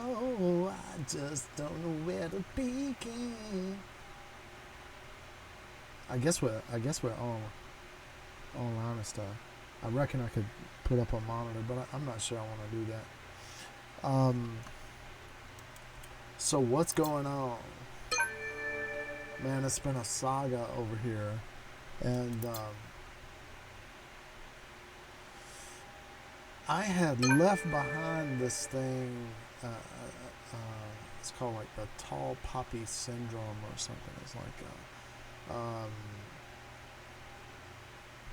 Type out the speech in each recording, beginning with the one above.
Oh, I just don't know where to begin. I guess we're all honest. I reckon I could put up a monitor, but I'm not sure I want to do that. So what's going on, man? It's been a saga over here, and I had left behind this thing. It's called like the tall poppy syndrome or something. It's like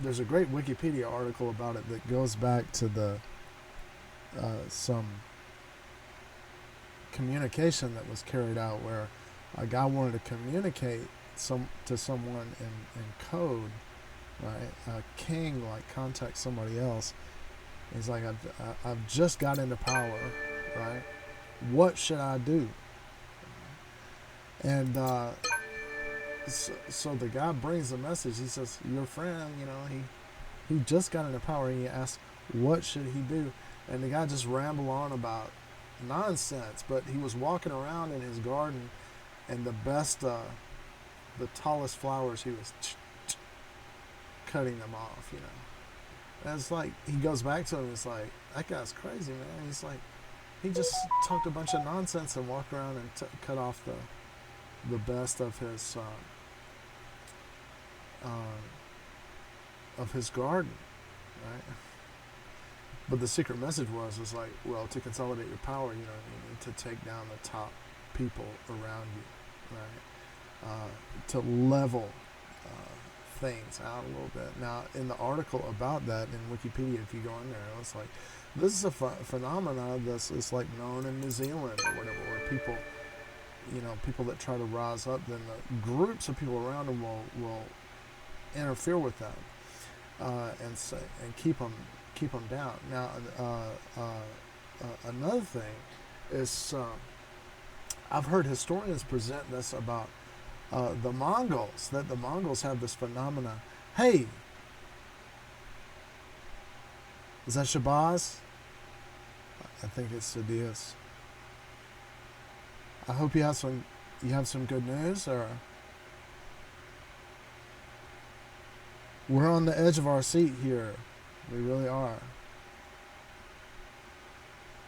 there's a great Wikipedia article about it that goes back to the some communication that was carried out where a guy wanted to communicate to someone in code, right? A king like contacts somebody else. He's like, I've just got into power, right? What should I do? And so the guy brings the message. He says, your friend, he just got into power. And he asks, what should he do? And the guy just rambled on about nonsense. But he was walking around in his garden, and the tallest flowers, he was cutting them off, And it's like, he goes back to him, it's like, that guy's crazy, man. He's like, he just talked a bunch of nonsense and walked around and cut off the best of his garden, right? But the secret message was like, well, to consolidate your power, you need to take down the top people around you, right? To level things out a little bit. Now, in the article about that in Wikipedia, if you go in there, it's like, this is a phenomena that's like known in New Zealand or whatever, where people that try to rise up, then the groups of people around them will interfere with them and keep them down. Now, another thing is I've heard historians present this about the Mongols, that the Mongols have this phenomena. Hey, is that Shabazz? I think it's Sadias. I hope you have some good news, or we're on the edge of our seat here. We really are.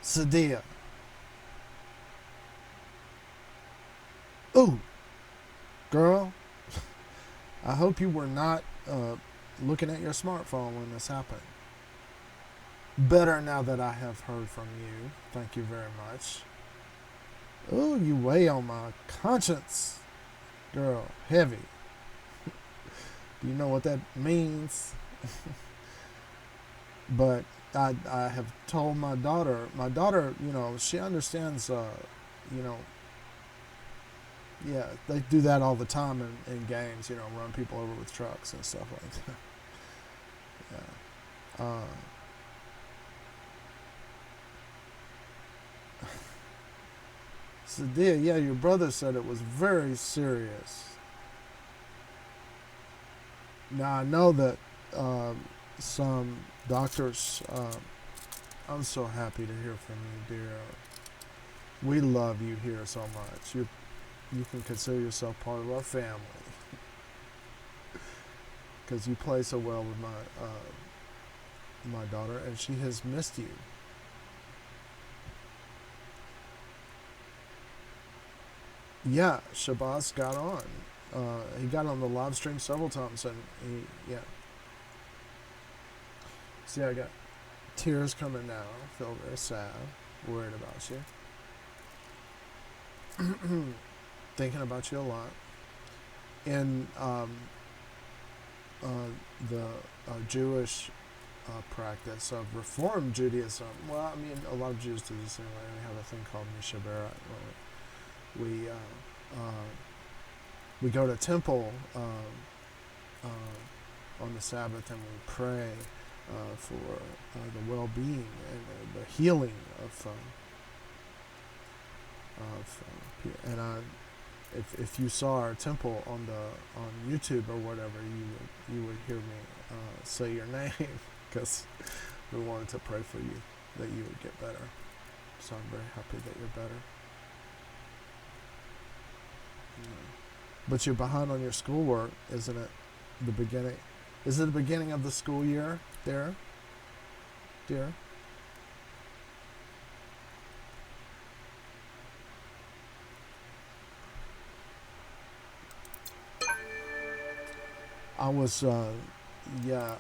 Sadia. Ooh, girl. I hope you were not looking at your smartphone when this happened. Better now that I have heard from you. Thank you very much. Oh, you weigh on my conscience, girl. Heavy. Do you know what that means? But I have told my daughter, she understands, yeah, they do that all the time in games, run people over with trucks and stuff like that. Yeah. So, yeah, your brother said it was very serious. Now, I know that some doctors, I'm so happy to hear from you, dear. We love you here so much. You can consider yourself part of our family because you play so well with my daughter, and she has missed you. Yeah, Shabazz got on. He got on the live stream several times, and yeah. See, I got tears coming now. I feel very sad, worried about you, thinking about you a lot. In the Jewish practice of Reform Judaism, well, I mean, a lot of Jews do this anyway. We have a thing called Misha B'Shabbat. We go to temple on the Sabbath, and we pray for the well-being and the healing of and if you saw our temple on YouTube or whatever, you would hear me say your name because we wanted to pray for you that you would get better. So I'm very happy that you're better. But you're behind on your schoolwork, isn't it? The beginning. Is it the beginning of the school year there, dear? I was, I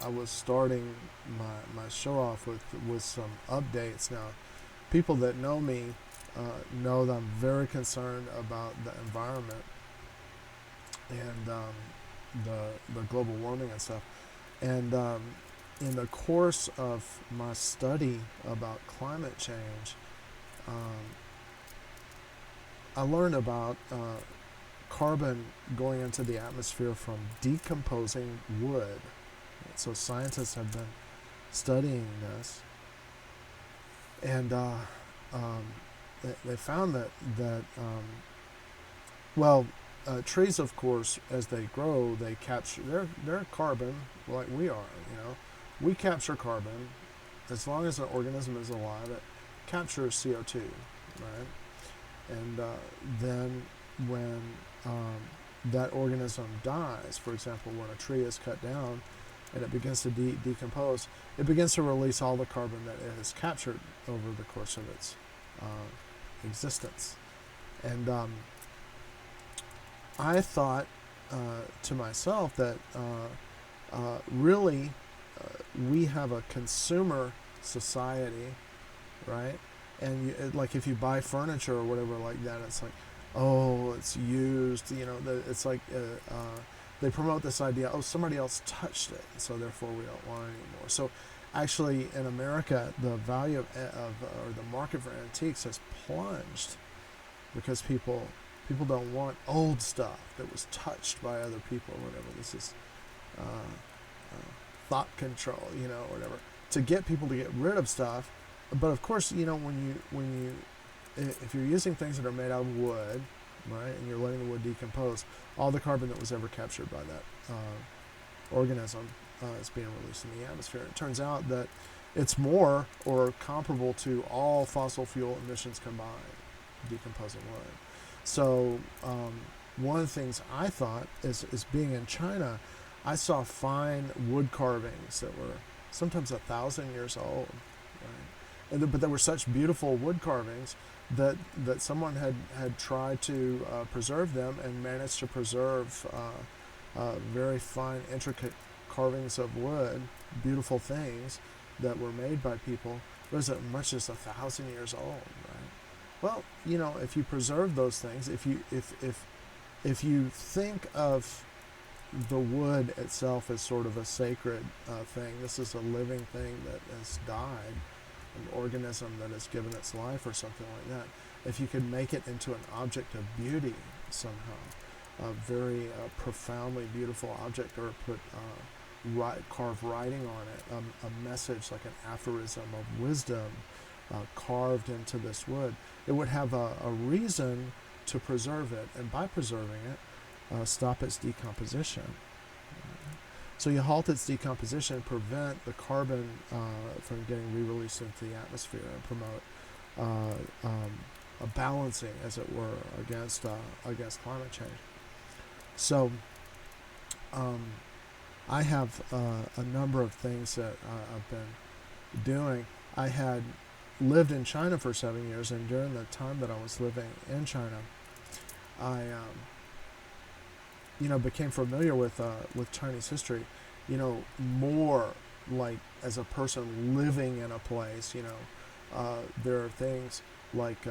was starting my show off with some updates. Now, people that know me know that I'm very concerned about the environment and the global warming and stuff. And in the course of my study about climate change, um, I learned about carbon going into the atmosphere from decomposing wood. So scientists have been studying this, and they found that trees, of course, as they grow, they capture their carbon like we are. We capture carbon as long as an organism is alive. It captures CO2, right? And then when that organism dies, for example, when a tree is cut down and it begins to decompose, it begins to release all the carbon that it has captured over the course of its existence. And I thought to myself that really we have a consumer society, right? And like if you buy furniture or whatever like that, it's like, oh, it's used. It's like they promote this idea. Oh, somebody else touched it, so therefore we don't want it anymore. So, actually, in America, the value or the market for antiques has plunged because people don't want old stuff that was touched by other people or whatever. This is thought control, or whatever, to get people to get rid of stuff. But of course, if you're using things that are made out of wood, right, and you're letting the wood decompose, all the carbon that was ever captured by that organism is being released in the atmosphere. It turns out that it's more or comparable to all fossil fuel emissions combined, decomposing wood. So one of the things I thought is being in China, I saw fine wood carvings that were sometimes 1,000 years old, right? But there were such beautiful wood carvings that someone had tried to preserve them and managed to preserve very fine, intricate carvings of wood, beautiful things that were made by people. It was as much as 1,000 years old, right? Well, if you preserve those things, if you think of the wood itself as sort of a sacred thing, this is a living thing that has died, an organism that has given its life or something like that. If you could make it into an object of beauty somehow, a very profoundly beautiful object, or put carved writing on it, a message like an aphorism of wisdom carved into this wood, it would have a reason to preserve it, and by preserving it, stop its decomposition. So you halt its decomposition, prevent the carbon from getting re-released into the atmosphere, and promote a balancing, as it were, against climate change. So I have a number of things that I've been doing. I had lived in China for 7 years, and during the time that I was living in China, I became familiar with Chinese history, more like as a person living in a place. There are things like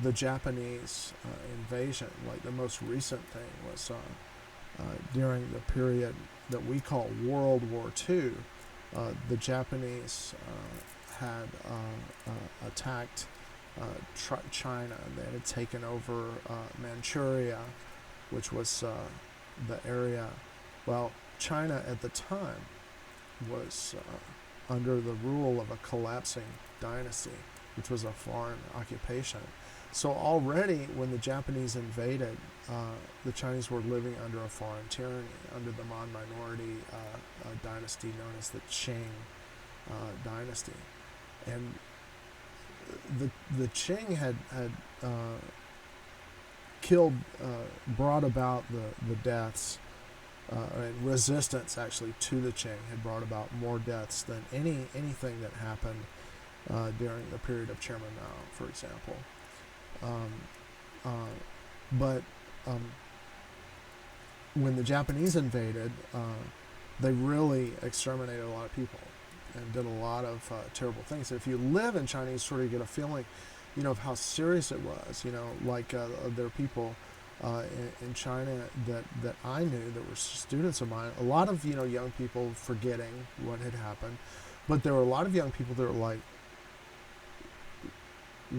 the Japanese invasion. Like the most recent thing was during the period that we call World War II. The Japanese had attacked China. They had taken over Manchuria, which was the area. Well, China at the time was under the rule of a collapsing dynasty, which was a foreign occupation. So already when the Japanese invaded, the Chinese were living under a foreign tyranny, under the Mon minority dynasty known as the Qing dynasty. And the Qing had killed, brought about the deaths, and resistance actually to the Qing had brought about more deaths than anything that happened during the period of Chairman Mao, for example. But when the Japanese invaded, they really exterminated a lot of people and did a lot of terrible things. If you live in China, you sort of get a feeling, of how serious it was. Like there are people in China that I knew that were students of mine. A lot of young people forgetting what had happened, but there were a lot of young people that were like,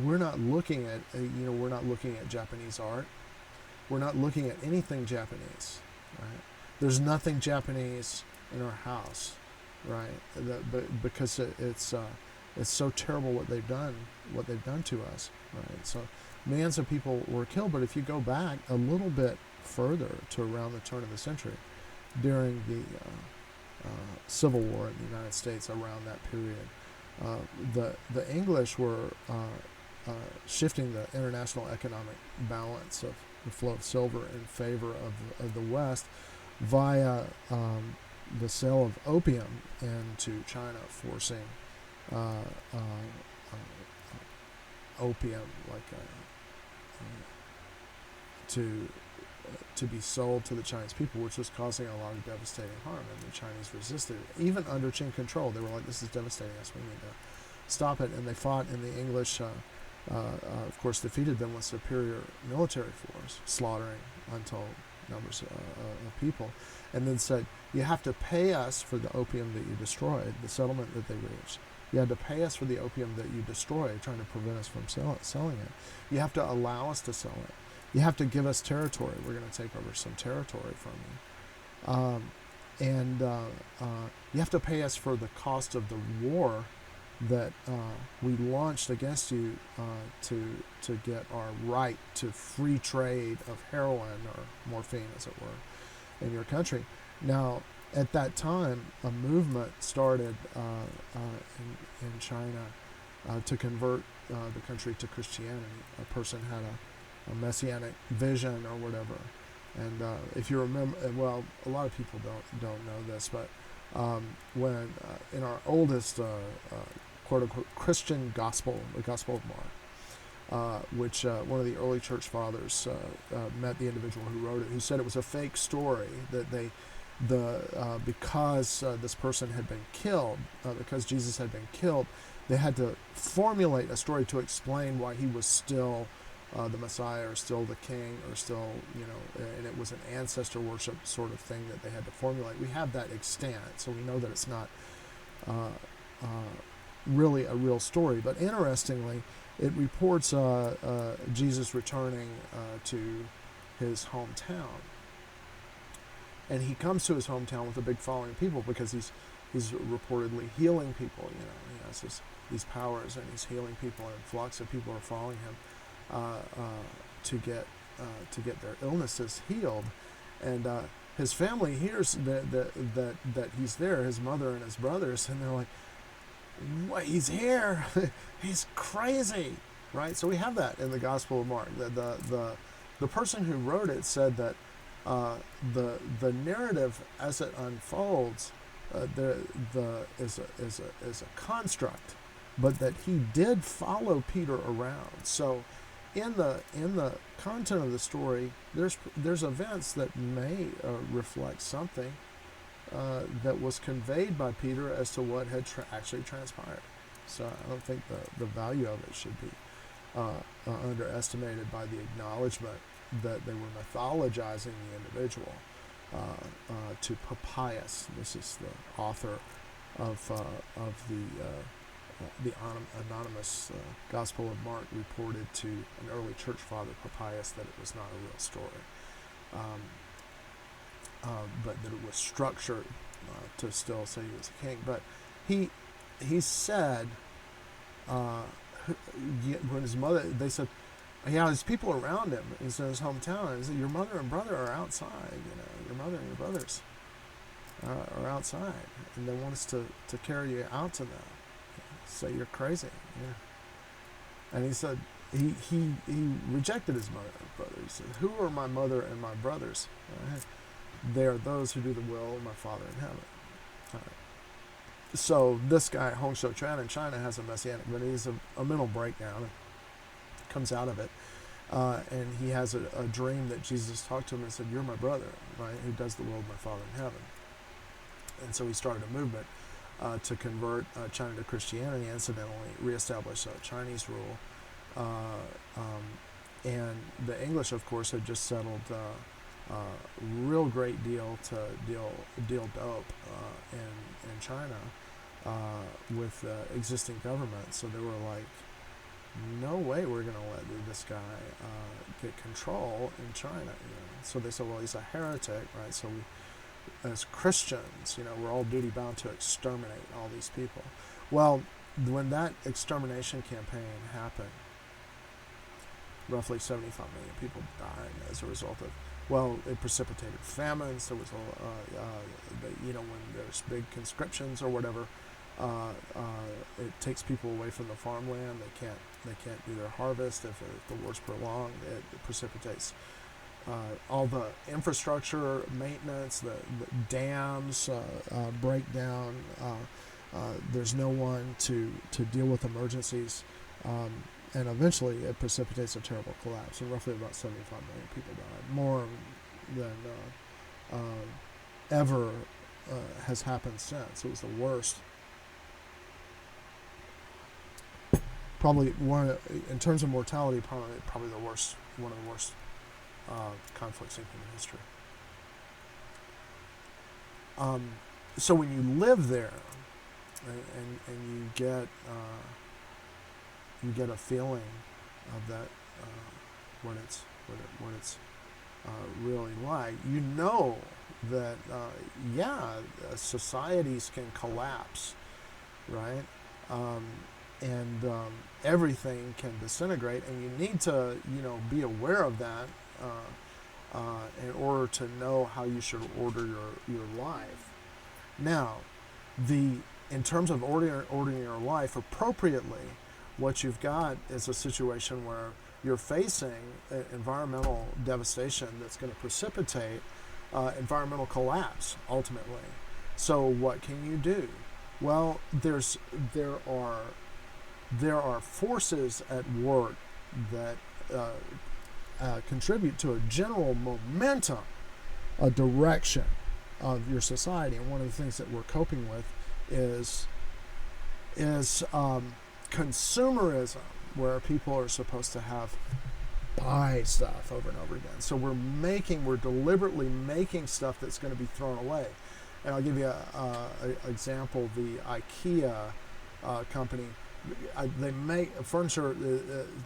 we're not looking at we're not looking at Japanese art. We're not looking at anything Japanese, right? There's nothing Japanese in our house, right? Because it's so terrible what they've done to us, right? So millions of people were killed. But if you go back a little bit further to around the turn of the century, during the Civil War in the United States, around that period, the English were shifting the international economic balance of the flow of silver in favor of the West via the sale of opium into China, forcing opium to be sold to the Chinese people, which was causing a lot of devastating harm, and the Chinese resisted it. Even under Qing control, they were like, this is devastating us, we need to stop it. And they fought, and the English of course defeated them with superior military force, slaughtering untold numbers of people, and then said, you have to pay us for the opium that you destroyed, the settlement that they reached. You had to pay us for the opium that you destroyed, trying to prevent us from selling it. You have to allow us to sell it. You have to give us territory. We're going to take over some territory from you. And you have to pay us for the cost of the war that we launched against you to get our right to free trade of heroin, or morphine as it were, in your country. Now, at that time, a movement started in China to convert the country to Christianity. A person had a messianic vision or whatever. And if you remember, well, a lot of people don't know this, but when in our oldest quote-unquote Christian gospel, the Gospel of Mark, which one of the early church fathers met the individual who wrote it, who said it was a fake story, that because this person had been killed, because Jesus had been killed, they had to formulate a story to explain why he was still the Messiah, or still the king, or still, and it was an ancestor worship sort of thing that they had to formulate. We have that extant, so we know that it's not really a real story. But interestingly, it reports Jesus returning to his hometown. And he comes to his hometown with a big following of people, because he's reportedly healing people. He has these powers, and he's healing people, and flocks of people are following him to get their illnesses healed. And his family hears that he's there, his mother and his brothers, and they're like, "What? He's here? He's crazy!" Right? So we have that in the Gospel of Mark. The person who wrote it said that the narrative as it unfolds is a construct, but that he did follow Peter around. So in the content of the story, there's events that may reflect something that was conveyed by Peter as to what had actually transpired. So I don't think the value of it should be underestimated by the acknowledgement that they were mythologizing the individual. To Papias, this is the author of the anonymous Gospel of Mark, reported to an early church father, Papias, that it was not a real story, but that it was structured to still say he was a king. But he said, when his mother, they said, yeah, there's people around him. He's in his hometown. He said, your mother and brother are outside. Your mother and your brothers are outside, and they want us to carry you out to them. Say you're crazy. And he said he rejected his mother and brother. He said, "Who are my mother and my brothers? They are those who do the will of my Father in heaven." So this guy Hong Shou-Chuan in China has a messianic, but he's a mental breakdown. And comes out of it, and he has a dream that Jesus talked to him and said, "You're my brother, right? Who does the will of my Father in heaven." And so he started a movement to convert China to Christianity, incidentally reestablish Chinese rule. And the English, of course, had just settled real great deal to deal dope in China with the existing government. So they were like, no way we're going to let this guy get control in China. You know? So they said, well, he's a heretic, right? So we, as Christians, you know, we're all duty bound to exterminate all these people. Well, when that extermination campaign happened, roughly 75 million people died as a result of, well, it precipitated famines. There was you know, when there's big conscriptions or whatever, it takes people away from the farmland. They can't do their harvest if the war's prolonged. It precipitates all the infrastructure maintenance, the dams break down. There's no one to deal with emergencies. And eventually it precipitates a terrible collapse. And roughly about 75 million people died. More than ever has happened since. It was the worst. Probably in terms of mortality, probably the worst, one of the worst conflicts in human history. So when you live there, and you get a feeling of that, what it's really like. You know that societies can collapse, right? And everything can disintegrate, and you need to, be aware of that in order to know how you should order your life. Now, in terms of ordering your life appropriately, what you've got is a situation where you're facing environmental devastation that's going to precipitate environmental collapse ultimately. So what can you do? Well, there are forces at work that contribute to a general momentum, a direction of your society. And one of the things that we're coping with is consumerism, where people are supposed to buy stuff over and over again. So we're deliberately making stuff that's going to be thrown away. And I'll give you an example. The IKEA company, they make furniture,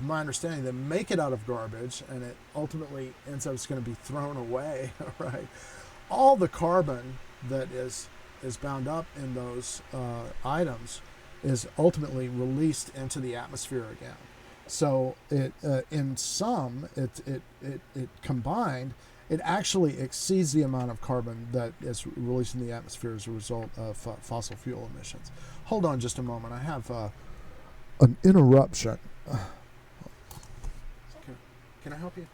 my understanding, they make it out of garbage, and it ultimately ends up it's going to be thrown away, right? All the carbon that is bound up in those items is ultimately released into the atmosphere again. So it combined, it actually exceeds the amount of carbon that is released in the atmosphere as a result of fossil fuel emissions. Hold on just a moment. I have an interruption. Can I help you?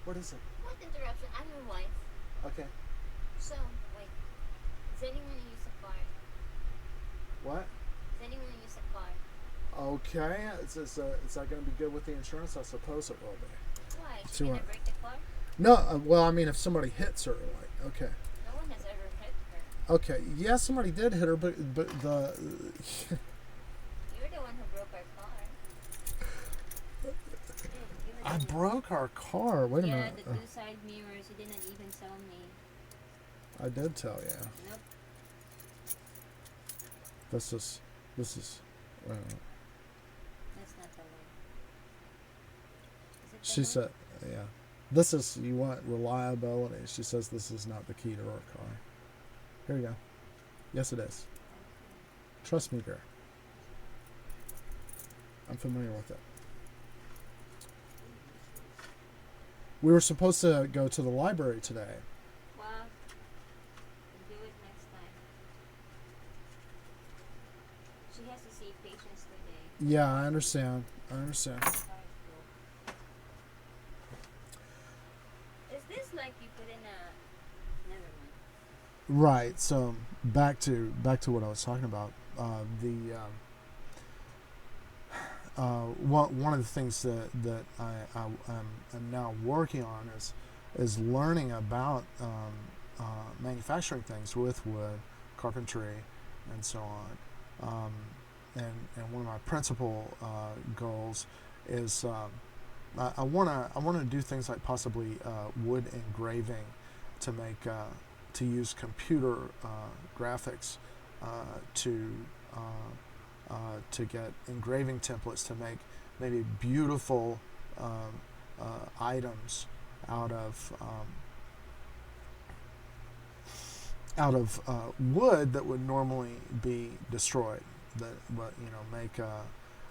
What is it? What interruption? I'm your wife. Okay. So, wait. Is anyone going to use a car? What? Is anyone going to use a car? Okay. Is that going to be good with the insurance? I suppose it will be. Why? Is she going to break the car? No. Well, I mean, if somebody hits her, okay. No one has ever hit her. Okay. Yeah, somebody did hit her, but the. You're the one who broke our car. I broke our car. Wait a minute. Yeah, the two side mirrors. You didn't even tell me. I did tell you. Nope. This is. That's not the one. Is it the She one? said, yeah. This is, you want reliability. She says this is not the key to our car. Here you go. Yes, it is. Trust me, girl. I'm familiar with it. We were supposed to go to the library today. Well, we'll do it next time. She has to save face Yeah, I understand. I understand. Is this like you put in a? Never mind. Right. So back to what I was talking about. The one of the things that am now working on is learning about manufacturing things with wood, carpentry, and so on. And one of my principal goals is I want to do things like possibly wood engraving to make to use computer graphics uh, to to get engraving templates to make maybe beautiful items out of wood that would normally be destroyed. That, but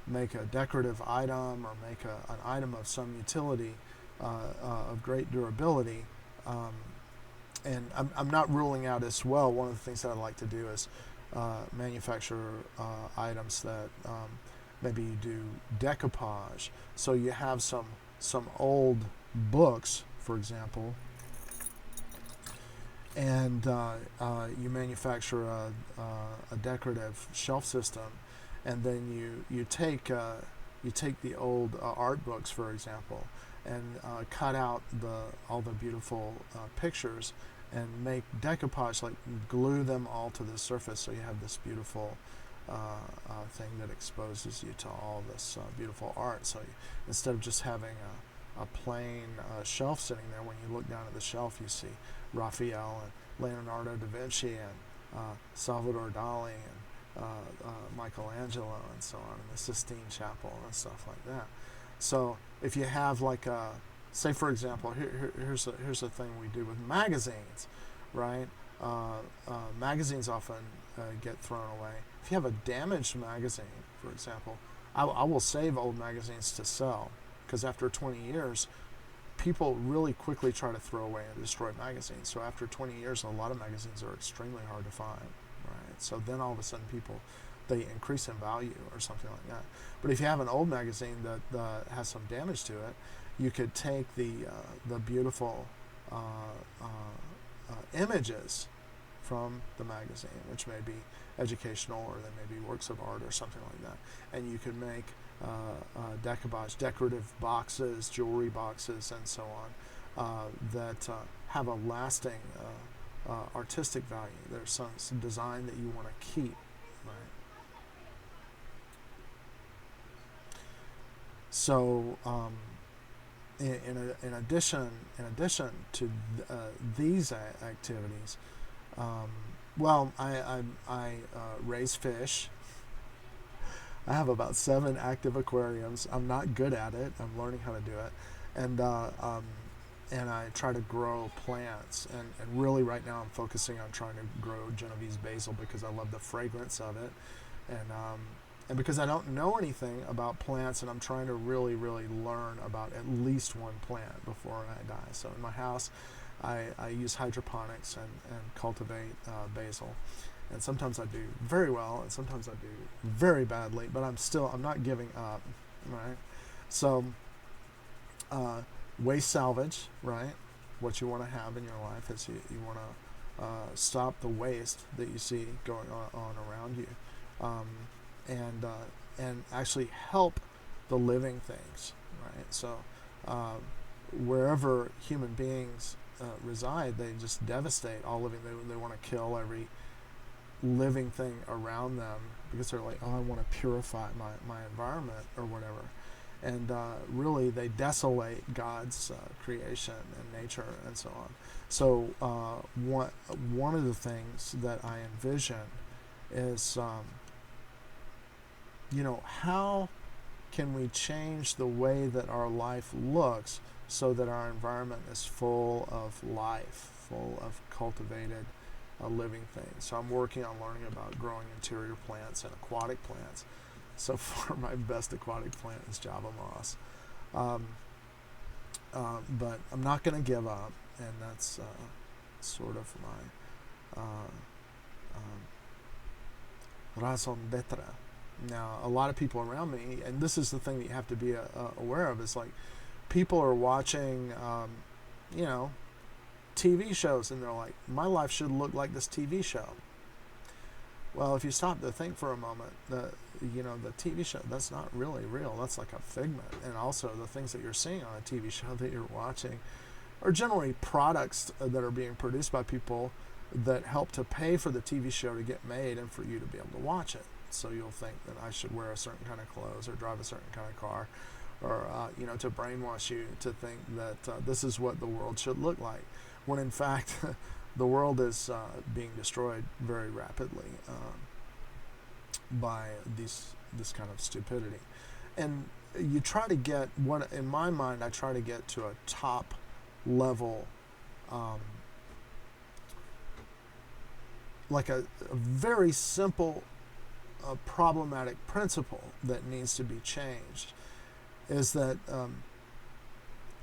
make a decorative item or make an item of some utility of great durability. And I'm not ruling out as well. One of the things that I'd like to do is manufacture items that maybe you do decoupage. So you have some old books, for example, and you manufacture a decorative shelf system, and then you take the old art books, for example, and cut out all the beautiful pictures and make decoupage, like glue them all to the surface, so you have this beautiful thing that exposes you to all this beautiful art. So instead of just having a plain shelf sitting there, when you look down at the shelf, you see Raphael and Leonardo da Vinci and Salvador Dali and Michelangelo and so on, in the Sistine Chapel and stuff like that. So if you have like a, say for example, here's a thing we do with magazines, right? Magazines often get thrown away. If you have a damaged magazine, for example, I will save old magazines to sell, because after 20 years, people really quickly try to throw away and destroy magazines. So after 20 years, a lot of magazines are extremely hard to find, right? So then all of a sudden they increase in value or something like that. But if you have an old magazine that has some damage to it, you could take the beautiful images from the magazine, which may be educational or they may be works of art or something like that, and you could make decoupage, decorative boxes, jewelry boxes, and so on that have a lasting artistic value. There's some design that you want to keep, right? So in addition to these activities, well, I raise fish. I have about 7 active aquariums. I'm not good at it. I'm learning how to do it, and I try to grow plants. And really, right now, I'm focusing on trying to grow Genovese basil because I love the fragrance of it, and because I don't know anything about plants, and I'm trying to really learn about at least one plant before I die. So in my house, I use hydroponics and cultivate basil. And sometimes I do very well, and sometimes I do very badly, but I'm not giving up, right? So, waste salvage, right? What you want to have in your life is you want to stop the waste that you see going on around you, and actually help the living things, right? So, wherever human beings reside, they just devastate all living. They want to kill every living thing around them because they're like, oh, I want to purify my environment or whatever. And really, they desolate God's creation and nature and so on. So one of the things that I envision is, how can we change the way that our life looks so that our environment is full of life, full of cultivated living things. So I'm working on learning about growing interior plants and aquatic plants. So far, my best aquatic plant is Java moss. But I'm not going to give up, and that's sort of my raison d'etre, Now, a lot of people around me, and this is the thing that you have to be aware of, is like people are watching, you know, TV shows, and they're like, my life should look like this TV show. Well, if you stop to think for a moment, the TV show, that's not really real. That's like a figment. And also the things that you're seeing on a TV show that you're watching are generally products that are being produced by people that help to pay for the TV show to get made and for you to be able to watch it. So you'll think that I should wear a certain kind of clothes or drive a certain kind of car, or to brainwash you to think that this is what the world should look like, when in fact the world is being destroyed very rapidly by this kind of stupidity. And you try to get, what in my mind I try to get to a top level, like a very simple problematic principle that needs to be changed, is that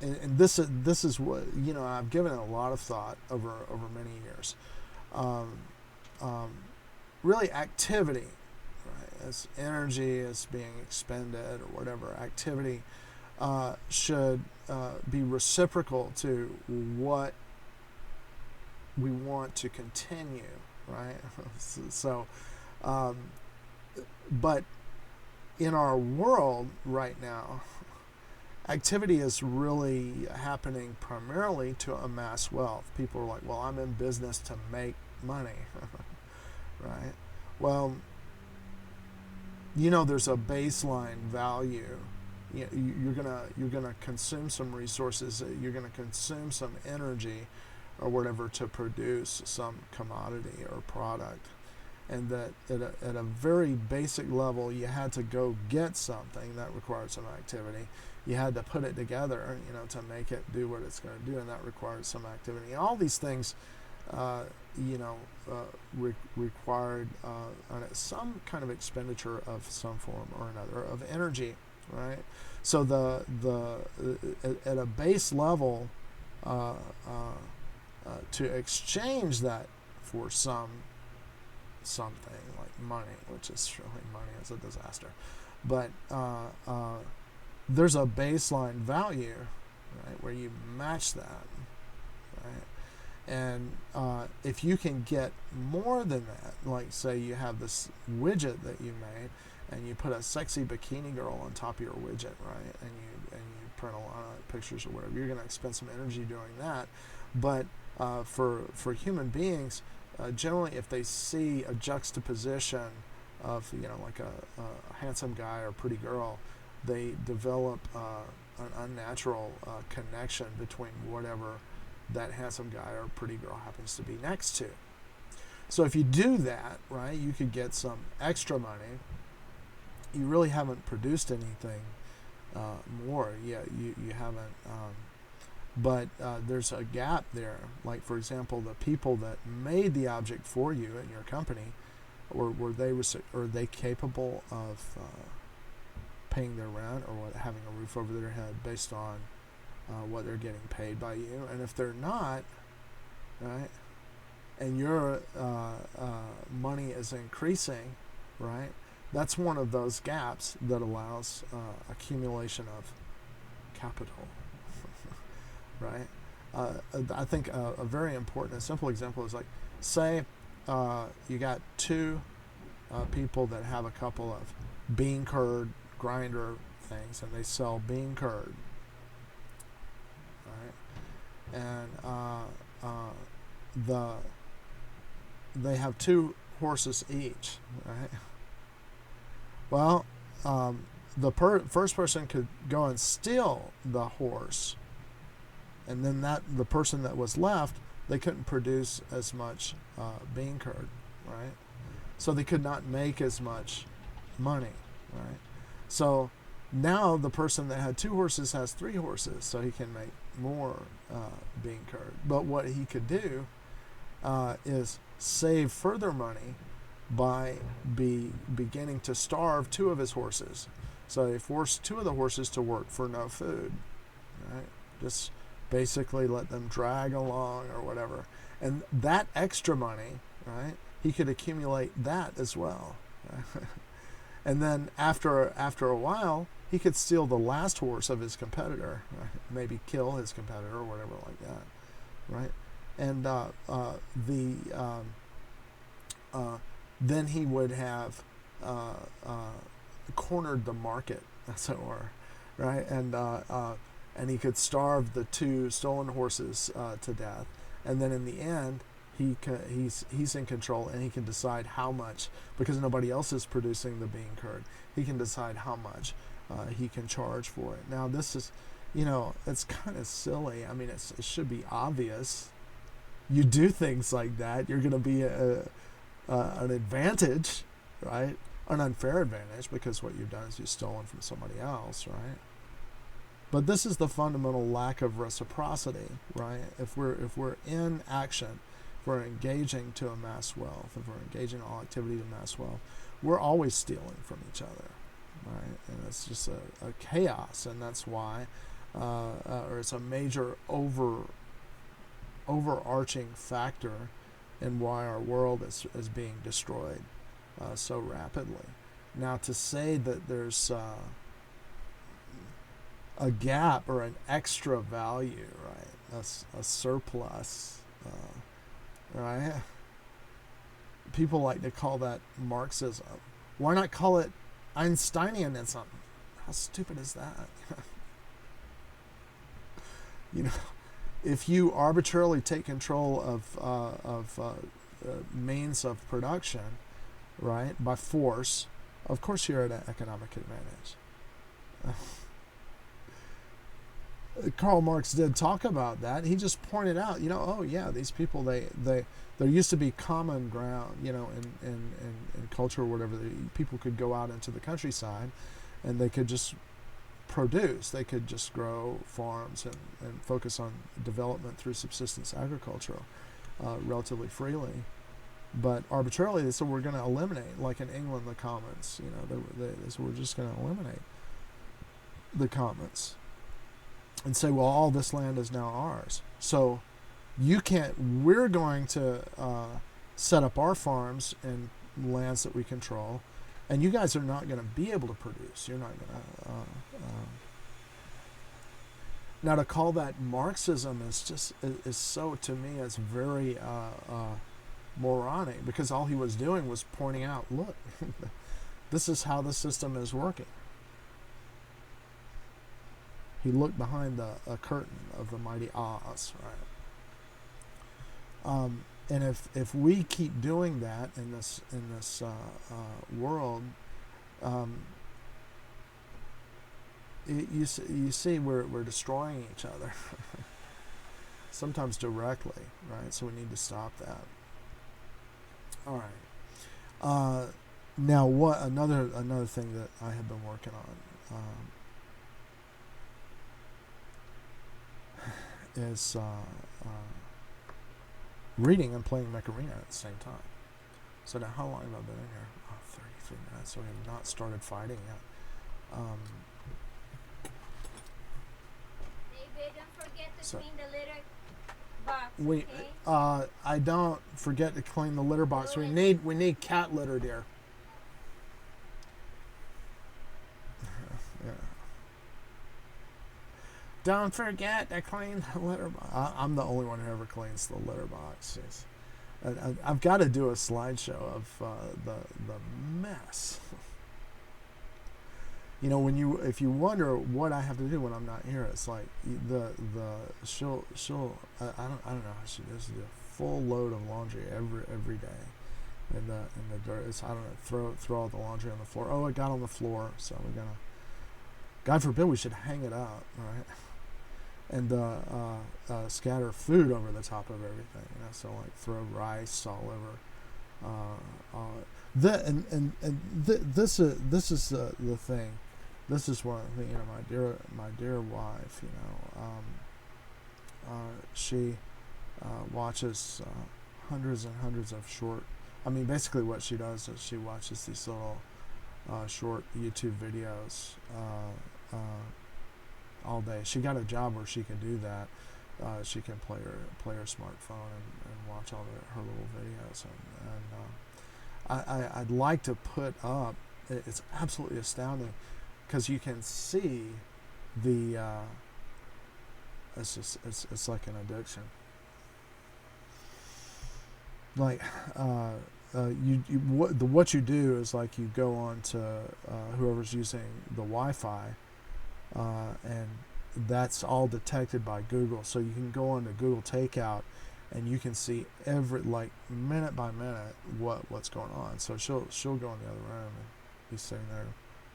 and this is what, I've given it a lot of thought over many years. Really, activity, right, as energy is being expended or whatever, activity should be reciprocal to what we want to continue, right? So, but in our world right now, activity is really happening primarily to amass wealth. People are like, well, I'm in business to make money, right? Well, there's a baseline value. You're gonna consume some resources. You're gonna consume some energy, or whatever, to produce some commodity or product, and that at a very basic level, you had to go get something that required some activity. You had to put it together, to make it do what it's going to do, and that required some activity. And all these things, required some kind of expenditure of some form or another of energy, right? So at a base level, to exchange that for something like money, which is really, money is a disaster, but there's a baseline value, right, where you match that, right? And if you can get more than that, like say you have this widget that you made, and you put a sexy bikini girl on top of your widget, right, and you print a lot of pictures or whatever, you're going to expend some energy doing that. But for human beings, generally, if they see a juxtaposition of like a handsome guy or pretty girl, they develop an unnatural connection between whatever that handsome guy or pretty girl happens to be next to. So if you do that, right, you could get some extra money. You really haven't produced anything more yet. You haven't, but there's a gap there. Like, for example, the people that made the object for you in your company, were they capable of paying their rent or having a roof over their head based on what they're getting paid by you? And if they're not, right, and your money is increasing, right, that's one of those gaps that allows accumulation of capital, right? I think a very important, a simple example is like, say you got two people that have a couple of bean curd grinder things, and they sell bean curd, right? And they have two horses each, right? Well, the first person could go and steal the horse, and then the person that was left, they couldn't produce as much bean curd, right? So they could not make as much money, right? So now the person that had two horses has three horses, so he can make more bean curd. But what he could do is save further money by beginning to starve two of his horses. So they forced two of the horses to work for no food, right? Just basically let them drag along or whatever. And that extra money, right, he could accumulate that as well. Right? And then after a while, he could steal the last horse of his competitor, right? Maybe kill his competitor or whatever like that, right? And then he would have cornered the market, as it were, right? And he could starve the two stolen horses to death, and then in the end, he's in control, and he can decide how much, because nobody else is producing the bean curd. He can decide how much he can charge for it. Now this is, it's kind of silly. I mean, it should be obvious. You do things like that, you're going to be an advantage, right? An unfair advantage, because what you've done is you've stolen from somebody else, right? But this is the fundamental lack of reciprocity, right? If we're in action, if we're engaging to amass wealth, if we're engaging in all activity to amass wealth, we're always stealing from each other, right? And it's just a chaos, and that's why, or it's a major overarching factor in why our world is being destroyed so rapidly. Now, to say that there's a gap or an extra value, right? A surplus, right? People like to call that Marxism. Why not call it Einsteinianism? How stupid is that? If you arbitrarily take control of means of production, right, by force, of course you're at an economic advantage. Karl Marx did talk about that. He just pointed out, oh yeah, these people, there used to be common ground, in culture or whatever. People could go out into the countryside, and they could just produce. They could just grow farms and focus on development through subsistence agriculture relatively freely. But arbitrarily, they said we're going to eliminate, like in England, the commons. They said we're just going to eliminate the commons and say, well, all this land is now ours. So we're going to set up our farms and lands that we control, and you guys are not going to be able to produce. You're not going to. Now, to call that Marxism is so, to me, it's very moronic, because all he was doing was pointing out, look, this is how the system is working. He looked behind a curtain of the mighty Oz, right? And if we keep doing that in this world, you see we're destroying each other, sometimes directly, right? So we need to stop that. All right. Now, what another thing that I have been working on is reading and playing Macarena at the same time. So now, how long have I been in here? 33 minutes. So we have not started fighting yet. Maybe don't forget to clean the litter box. Okay? I don't forget to clean the litter box. We need cat litter, dear. Yeah. Don't forget to clean the litter box. I'm the only one who ever cleans the litter box. I've got to do a slideshow of the mess. If you wonder what I have to do when I'm not here, it's like she'll I don't know how she does it. A full load of laundry every day, in the dirt. I don't know. Throw all the laundry on the floor. Oh, it got on the floor, so we're gonna. God forbid we should hang it up, right? And scatter food over the top of everything. So like throw rice all over. This is the thing. This is what my dear wife. She watches hundreds and hundreds of short. I mean, basically what she does is she watches these little short YouTube videos all day. She got a job where she can do that. She can play her smartphone and watch all her little videos. And I'd like to put up it's absolutely astounding because you can see the it's like an addiction. Like what you do is like you go on to whoever's using the Wi-Fi, and that's all detected by Google. So you can go on to Google Takeout, and you can see every, like, minute by minute what's going on. So she'll go in the other room and be sitting there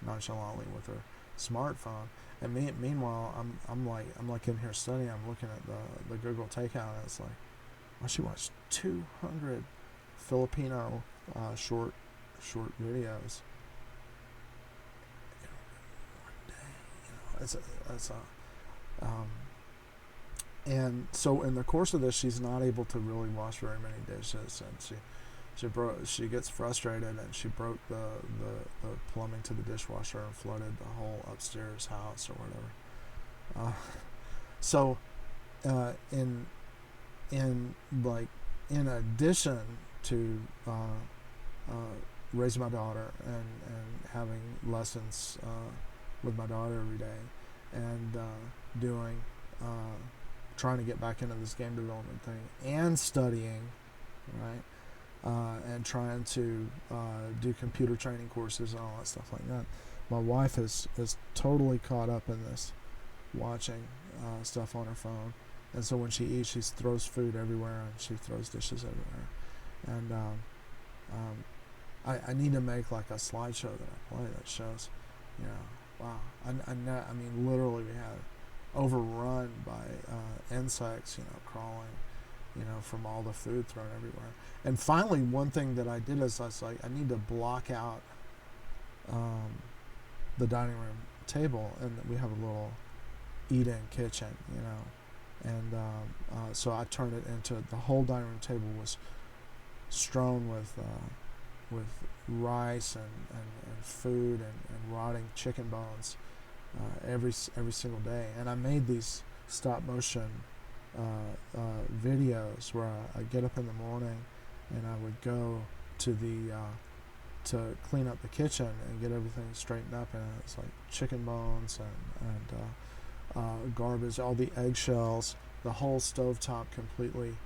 nonchalantly with her smartphone, and meanwhile I'm like in here studying. I'm looking at the Google Takeout, and it's like, well, she watched 200 Filipino short videos. One day, it's a and so in the course of this, she's not able to really wash very many dishes, and she gets frustrated, and she broke the plumbing to the dishwasher and flooded the whole upstairs house or whatever. So in addition to raising my daughter and having lessons with my daughter every day, and doing trying to get back into this game development thing, and studying, right, and trying to do computer training courses and all that stuff like that. My wife is totally caught up in this, watching stuff on her phone, and so when she eats, she throws food everywhere, and she throws dishes everywhere. And I need to make like a slideshow that I play that shows, wow, I mean, literally we had overrun by insects, crawling, from all the food thrown everywhere. And finally, one thing that I did is I was like, I need to block out the dining room table, and we have a little eat-in kitchen, and so I turned it into, the whole dining room table was strewn with rice and food and rotting chicken bones every single day. And I made these stop motion videos where I get up in the morning and I would go to to clean up the kitchen and get everything straightened up, and it's like chicken bones and garbage, all the eggshells, the whole stovetop completely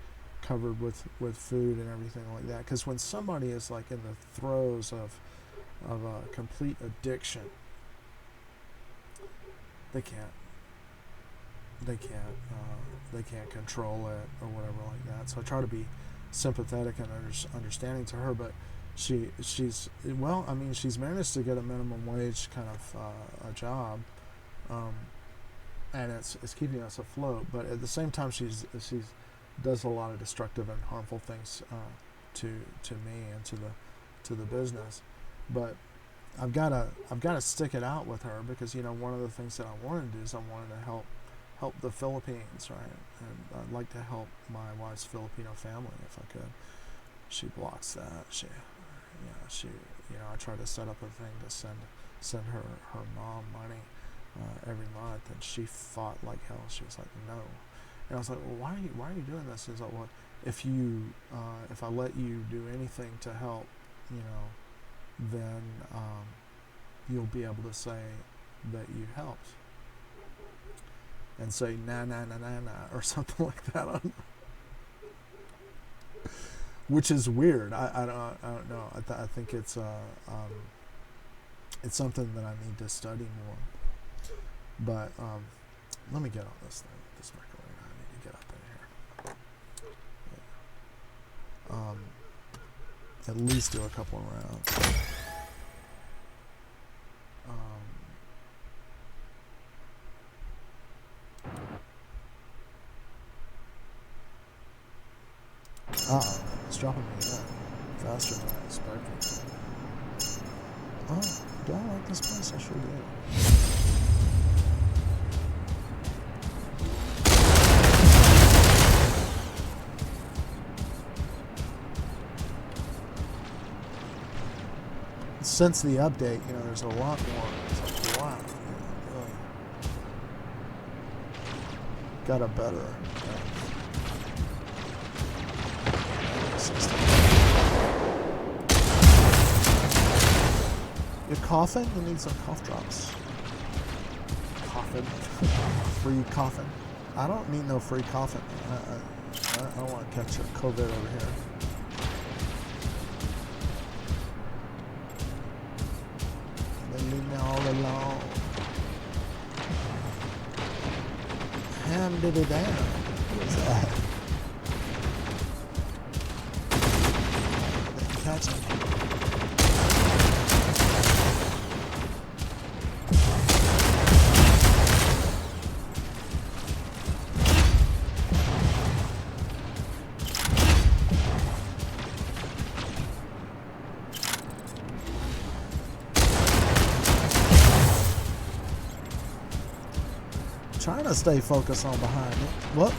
covered with food and everything like that. Because when somebody is like in the throes of a complete addiction, they can't control it or whatever like that. So I try to be sympathetic and understanding to her, but she's well, I mean, she's managed to get a minimum wage kind of a job, and it's keeping us afloat. But at the same time, she's does a lot of destructive and harmful things to me and to the business. But I've got to stick it out with her, because one of the things that I wanted to do is I wanted to help the Philippines, right? And I'd like to help my wife's Filipino family if I could. She blocks that. She I try to set up a thing to send her mom money every month, and she fought like hell. She was like, no. And I was like, well, why are you doing this? She's like, well, if I let you do anything to help, then you'll be able to say that you helped, and say nah or something like that. I don't know. Which is weird. I don't know. I think it's something that I need to study more. But let me get on this thing. This microphone. I need to get up in here. At least do a couple of rounds. It's dropping me in faster than I expected. Oh, do I like this place? I sure do. Since the update, there's a lot more. It's like, wow, really got a better system. You're coughing? You need some cough drops. Coughing. Free coughing. I don't need no free coughing. I don't want to catch a COVID over here. They leave me all alone. Ham did it down. What is that? Didn't catch him. Trying to stay focused on behind it. What?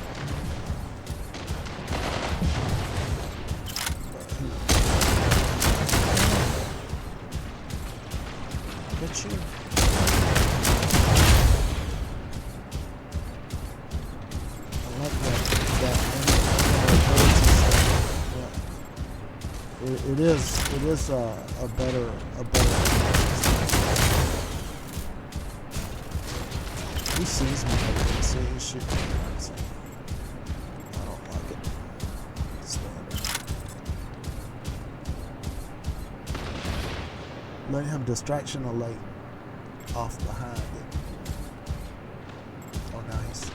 Get you. I like that. It is a better. He sees me, so he's shooting me. So I don't like it. Standard. Let him distraction alert off behind it. Oh, now he's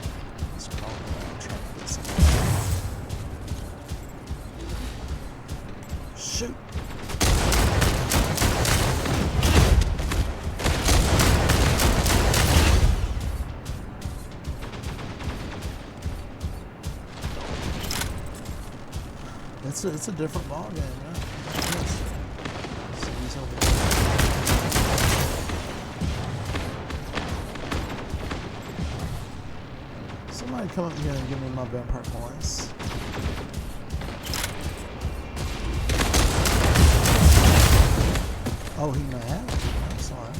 crawling around trying to get something. Shoot! It's a different ball game, yeah. Yes. So he's over there. Somebody come up here and give me my vampire points. Oh, he mad? I'm sorry.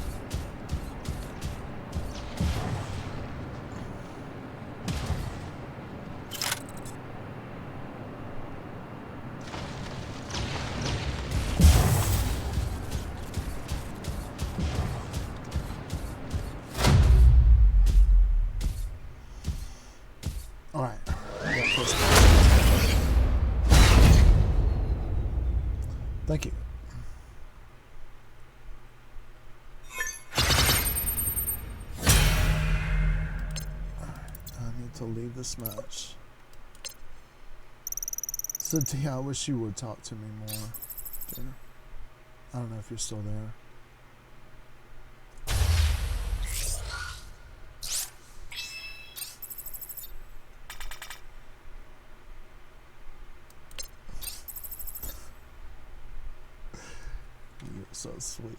Alright. Thank you. I need to leave this match. Cynthia, I wish you would talk to me more. Jenna. I don't know if you're still there. You're so sweet.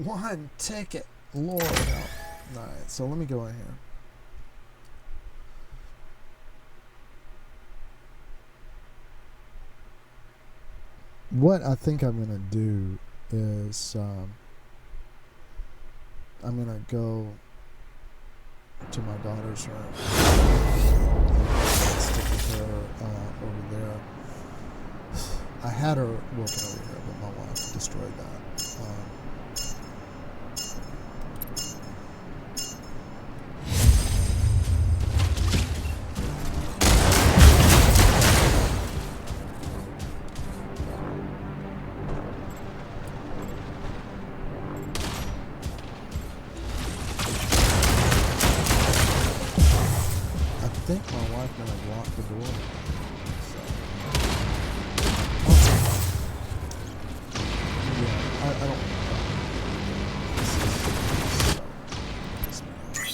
one ticket. Lord help. Alright, so let me go in here. What I think I'm going to do is I'm going to go to my daughter's room. Stick with her over there. I had her working over here, but my wife destroyed that. I think my wife may have locked the door. So. Yeah, I don't.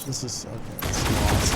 This is okay. It's lost.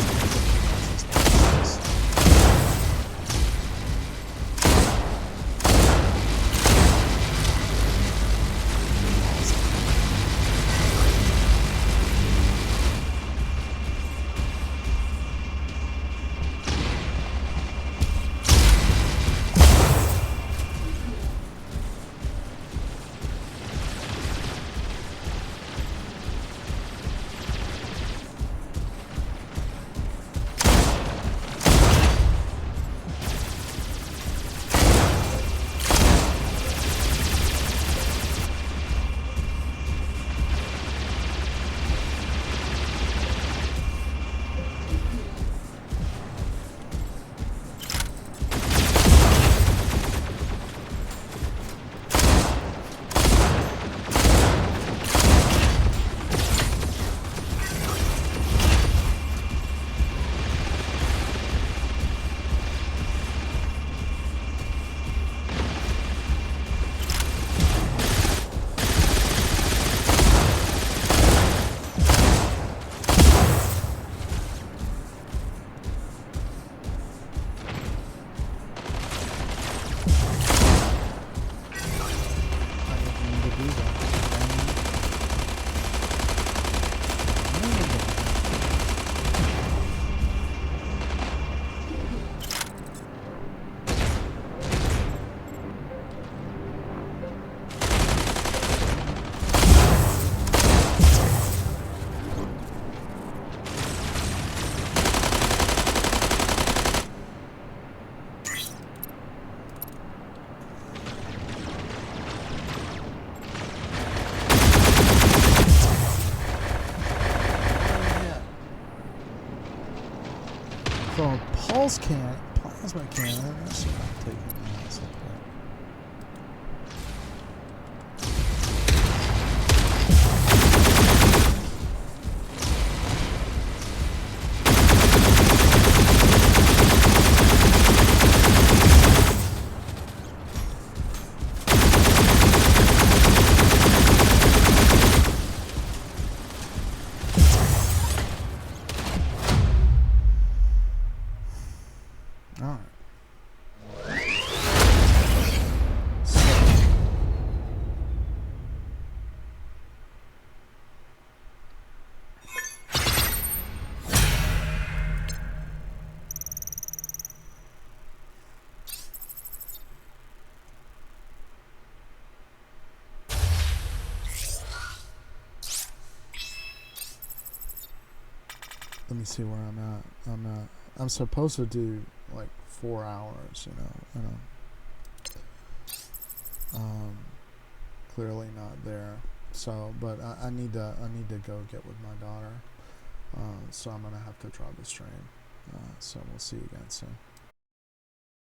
So a plasma cannon. That's not taking this up there. Alright. Let me see where I'm at. I'm supposed to do like 4 hours, clearly not there. So, but I need to go get with my daughter. So I'm gonna have to drop the stream. So we'll see you again soon.